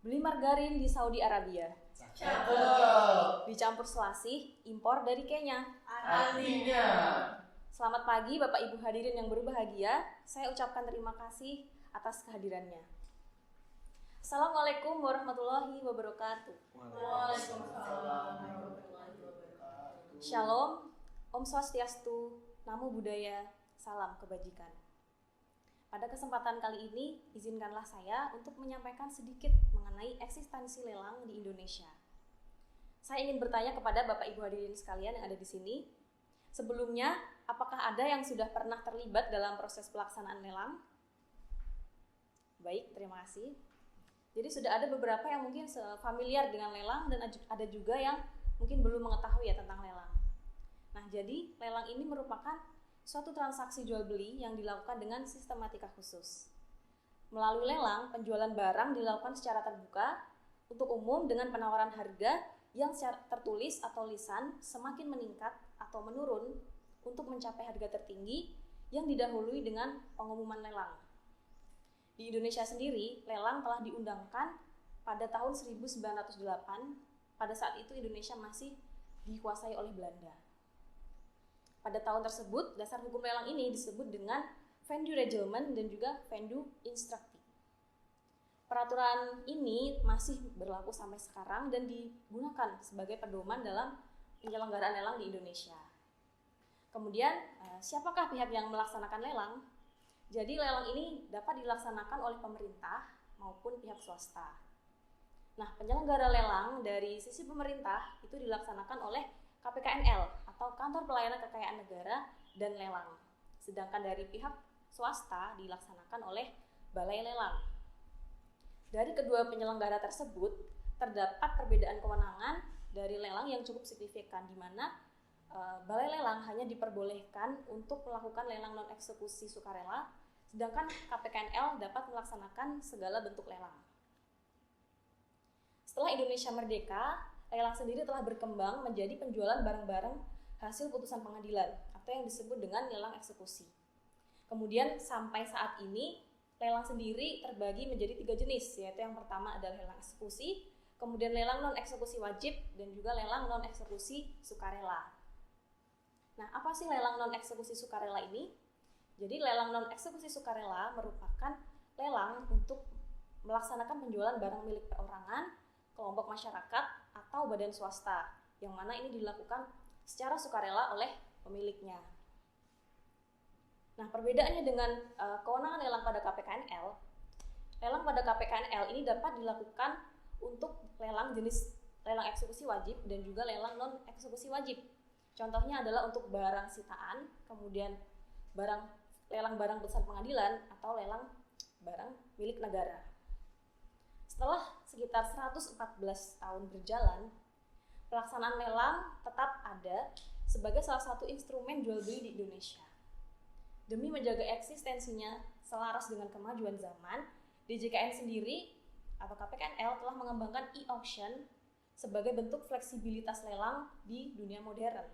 Beli margarin di Saudi Arabia. Cakep. Dicampur selasih, impor dari Kenya. Artinya. Selamat pagi Bapak Ibu hadirin yang berbahagia. Saya ucapkan terima kasih atas kehadirannya. Assalamualaikum warahmatullahi wabarakatuh. Waalaikumsalam warahmatullahi wabarakatuh. Shalom, Om Swastiastu, Namo Buddhaya, salam kebajikan. Pada kesempatan kali ini, izinkanlah saya untuk menyampaikan sedikit mengenai eksistensi lelang di Indonesia. Saya ingin bertanya kepada Bapak Ibu hadirin sekalian yang ada di sini. Sebelumnya, apakah ada yang sudah pernah terlibat dalam proses pelaksanaan lelang? Baik, terima kasih. Jadi sudah ada beberapa yang mungkin familiar dengan lelang dan ada juga yang mungkin belum mengetahui ya tentang lelang. Nah, jadi lelang ini merupakan suatu transaksi jual beli yang dilakukan dengan sistematika khusus. Melalui lelang, penjualan barang dilakukan secara terbuka untuk umum dengan penawaran harga yang secara tertulis atau lisan semakin meningkat atau menurun untuk mencapai harga tertinggi yang didahului dengan pengumuman lelang. Di Indonesia sendiri, lelang telah diundangkan pada tahun 1908. Pada saat itu Indonesia masih dikuasai oleh Belanda. Pada tahun tersebut, dasar hukum lelang ini disebut dengan Venue Reglement dan juga Venue Instructi. Peraturan ini masih berlaku sampai sekarang dan digunakan sebagai pedoman dalam penyelenggaraan lelang di Indonesia. Kemudian, siapakah pihak yang melaksanakan lelang? Jadi lelang ini dapat dilaksanakan oleh pemerintah maupun pihak swasta. Nah, penyelenggara lelang dari sisi pemerintah itu dilaksanakan oleh KPKNL atau Kantor Pelayanan Kekayaan Negara dan Lelang. Sedangkan dari pihak swasta dilaksanakan oleh Balai Lelang. Dari kedua penyelenggara tersebut terdapat perbedaan kewenangan dari lelang yang cukup signifikan, di mana Balai Lelang hanya diperbolehkan untuk melakukan lelang non eksekusi sukarela, sedangkan KPKNL dapat melaksanakan segala bentuk lelang. Setelah Indonesia merdeka, lelang sendiri telah berkembang menjadi penjualan barang-barang hasil putusan pengadilan atau yang disebut dengan lelang eksekusi. Kemudian sampai saat ini lelang sendiri terbagi menjadi 3 jenis, yaitu yang pertama adalah lelang eksekusi, kemudian lelang non eksekusi wajib, dan juga lelang non eksekusi sukarela. Nah, apa sih lelang non eksekusi sukarela ini? Jadi lelang non eksekusi sukarela merupakan lelang untuk melaksanakan penjualan barang milik perorangan, kelompok masyarakat, atau badan swasta, yang mana ini dilakukan secara sukarela oleh pemiliknya. Nah, perbedaannya dengan kewenangan lelang pada KPKNL, lelang pada KPKNL ini dapat dilakukan untuk lelang jenis lelang eksekusi wajib dan juga lelang non eksekusi wajib. Contohnya adalah untuk barang sitaan, kemudian lelang barang putusan pengadilan, atau lelang barang milik negara. Setelah sekitar 114 tahun berjalan, pelaksanaan lelang tetap ada sebagai salah satu instrumen jual beli di Indonesia. Demi menjaga eksistensinya selaras dengan kemajuan zaman, DJKN sendiri atau KPKNL telah mengembangkan e-auction sebagai bentuk fleksibilitas lelang di dunia modern.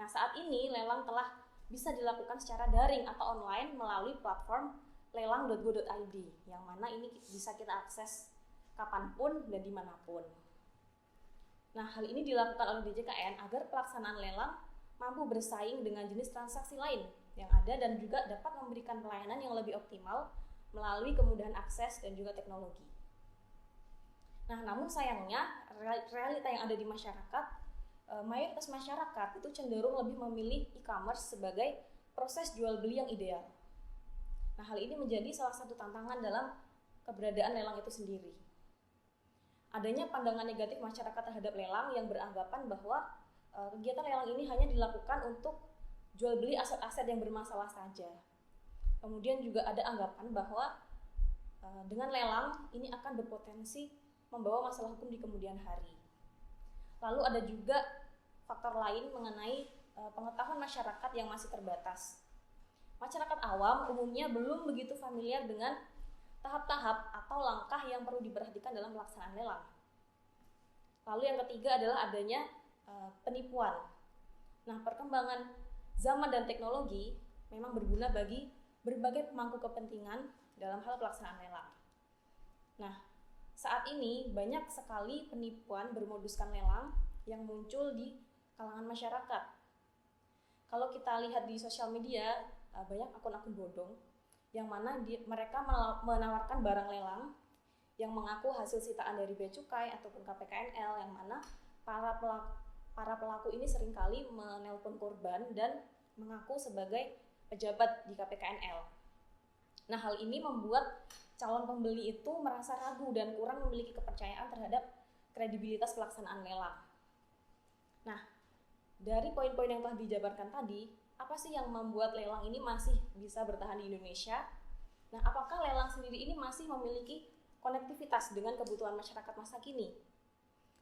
Nah, saat ini lelang telah bisa dilakukan secara daring atau online melalui platform lelang.go.id, yang mana ini bisa kita akses kapanpun dan dimanapun. Nah, hal ini dilakukan oleh DJKN agar pelaksanaan lelang mampu bersaing dengan jenis transaksi lain yang ada dan juga dapat memberikan pelayanan yang lebih optimal melalui kemudahan akses dan juga teknologi. Nah, namun sayangnya realita yang ada di masyarakat, mayoritas masyarakat itu cenderung lebih memilih e-commerce sebagai proses jual beli yang ideal. Nah, hal ini menjadi salah satu tantangan dalam keberadaan lelang itu sendiri. Adanya pandangan negatif masyarakat terhadap lelang yang beranggapan bahwa kegiatan lelang ini hanya dilakukan untuk jual beli aset-aset yang bermasalah saja. Kemudian juga ada anggapan bahwa dengan lelang ini akan berpotensi membawa masalah hukum di kemudian hari. Lalu ada juga faktor lain mengenai pengetahuan masyarakat yang masih terbatas. Masyarakat awam umumnya belum begitu familiar dengan tahap-tahap atau langkah yang perlu diperhatikan dalam pelaksanaan lelang. Lalu yang ketiga adalah adanya penipuan. Nah, perkembangan zaman dan teknologi memang berguna bagi berbagai pemangku kepentingan dalam hal pelaksanaan lelang. Nah, saat ini banyak sekali penipuan bermoduskan lelang yang muncul di kalangan masyarakat. Kalau kita lihat di sosial media, banyak akun-akun bodong yang mana mereka menawarkan barang lelang yang mengaku hasil sitaan dari Bea Cukai ataupun KPKNL, yang mana para pelaku ini seringkali menelpon korban dan mengaku sebagai pejabat di KPKNL. Nah, hal ini membuat calon pembeli itu merasa ragu dan kurang memiliki kepercayaan terhadap kredibilitas pelaksanaan lelang. Nah, dari poin-poin yang telah dijabarkan tadi, apa sih yang membuat lelang ini masih bisa bertahan di Indonesia? Nah, apakah lelang sendiri ini masih memiliki konektivitas dengan kebutuhan masyarakat masa kini?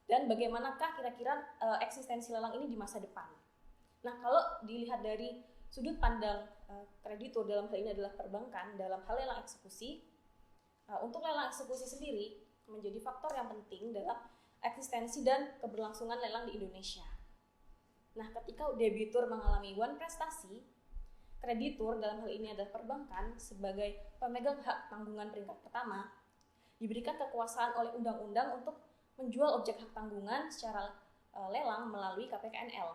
Dan bagaimanakah kira-kira eksistensi lelang ini di masa depan? Nah, kalau dilihat dari sudut pandang kreditur, dalam hal ini adalah perbankan, dalam hal lelang eksekusi, untuk lelang eksekusi sendiri menjadi faktor yang penting dalam eksistensi dan keberlangsungan lelang di Indonesia. Nah, ketika debitur mengalami wan prestasi, kreditur dalam hal ini adalah perbankan sebagai pemegang hak tanggungan peringkat pertama diberikan kekuasaan oleh undang-undang untuk menjual objek hak tanggungan secara lelang melalui KPKNL.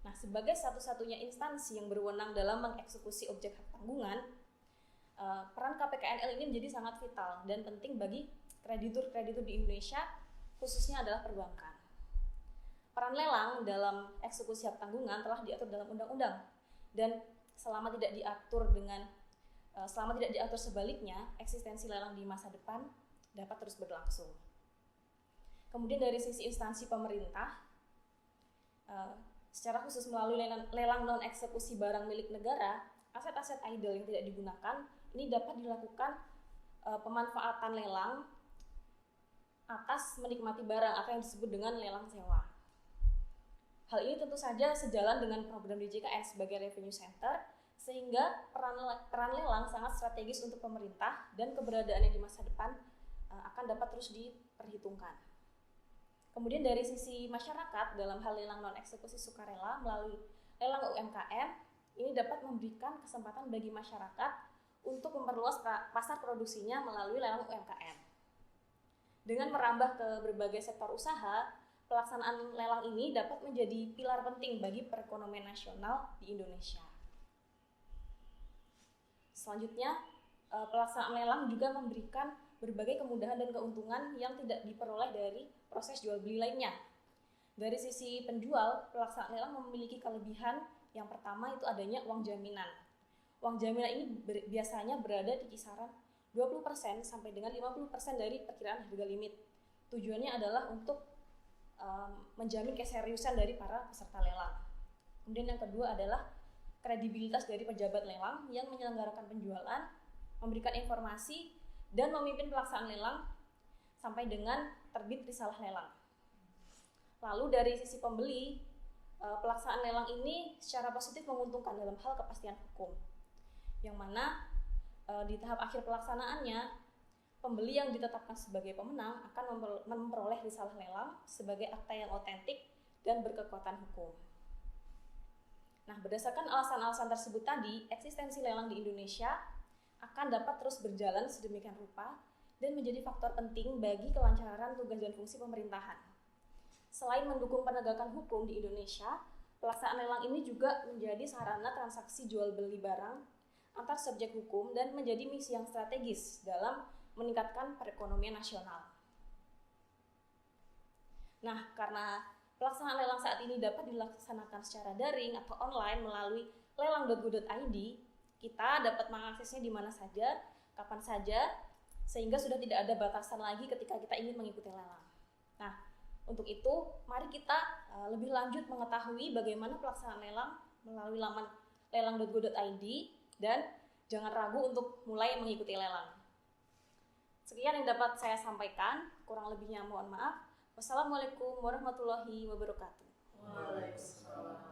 Nah, sebagai satu-satunya instansi yang berwenang dalam mengeksekusi objek hak tanggungan, peran KPKNL ini menjadi sangat vital dan penting bagi kreditur-kreditur di Indonesia, khususnya adalah perbankan. Peran lelang dalam eksekusi hak tanggungan telah diatur dalam undang-undang, dan selama tidak diatur sebaliknya, eksistensi lelang di masa depan dapat terus berlangsung. Kemudian dari sisi instansi pemerintah, secara khusus melalui lelang non eksekusi barang milik negara, aset-aset idle yang tidak digunakan ini dapat dilakukan pemanfaatan lelang atas menikmati barang atau yang disebut dengan lelang sewa. Hal ini tentu saja sejalan dengan program DJKN sebagai revenue center, sehingga peran lelang sangat strategis untuk pemerintah dan keberadaannya di masa depan akan dapat terus diperhitungkan. Kemudian dari sisi masyarakat, dalam hal lelang non eksekusi sukarela melalui lelang UMKM, ini dapat memberikan kesempatan bagi masyarakat untuk memperluas pasar produksinya melalui lelang UMKM. Dengan merambah ke berbagai sektor usaha, pelaksanaan lelang ini dapat menjadi pilar penting bagi perekonomian nasional di Indonesia. Selanjutnya, pelaksanaan lelang juga memberikan berbagai kemudahan dan keuntungan yang tidak diperoleh dari proses jual beli lainnya. Dari sisi penjual, pelaksanaan lelang memiliki kelebihan. Yang pertama itu adanya uang jaminan. Uang jaminan ini biasanya berada di kisaran 20% sampai dengan 50% dari perkiraan harga limit. Tujuannya adalah untuk menjamin keseriusan dari para peserta lelang. Kemudian yang kedua adalah kredibilitas dari pejabat lelang yang menyelenggarakan penjualan, memberikan informasi, dan memimpin pelaksanaan lelang sampai dengan terbit risalah lelang. Lalu dari sisi pembeli, pelaksanaan lelang ini secara positif menguntungkan dalam hal kepastian hukum, yang mana di tahap akhir pelaksanaannya, pembeli yang ditetapkan sebagai pemenang akan memperoleh risalah lelang sebagai akta yang otentik dan berkekuatan hukum. Nah, berdasarkan alasan-alasan tersebut tadi, eksistensi lelang di Indonesia akan dapat terus berjalan sedemikian rupa dan menjadi faktor penting bagi kelancaran tugas dan fungsi pemerintahan. Selain mendukung penegakan hukum di Indonesia, pelaksanaan lelang ini juga menjadi sarana transaksi jual beli barang antar subjek hukum dan menjadi misi yang strategis dalam meningkatkan perekonomian nasional. Nah, karena pelaksanaan lelang saat ini dapat dilaksanakan secara daring atau online melalui lelang.go.id, kita dapat mengaksesnya di mana saja, kapan saja, sehingga sudah tidak ada batasan lagi ketika kita ingin mengikuti lelang. Nah, untuk itu, mari kita lebih lanjut mengetahui bagaimana pelaksanaan lelang melalui laman lelang.go.id dan jangan ragu untuk mulai mengikuti lelang. Sekian yang dapat saya sampaikan, kurang lebihnya mohon maaf. Wassalamualaikum warahmatullahi wabarakatuh. Waalaikumsalam.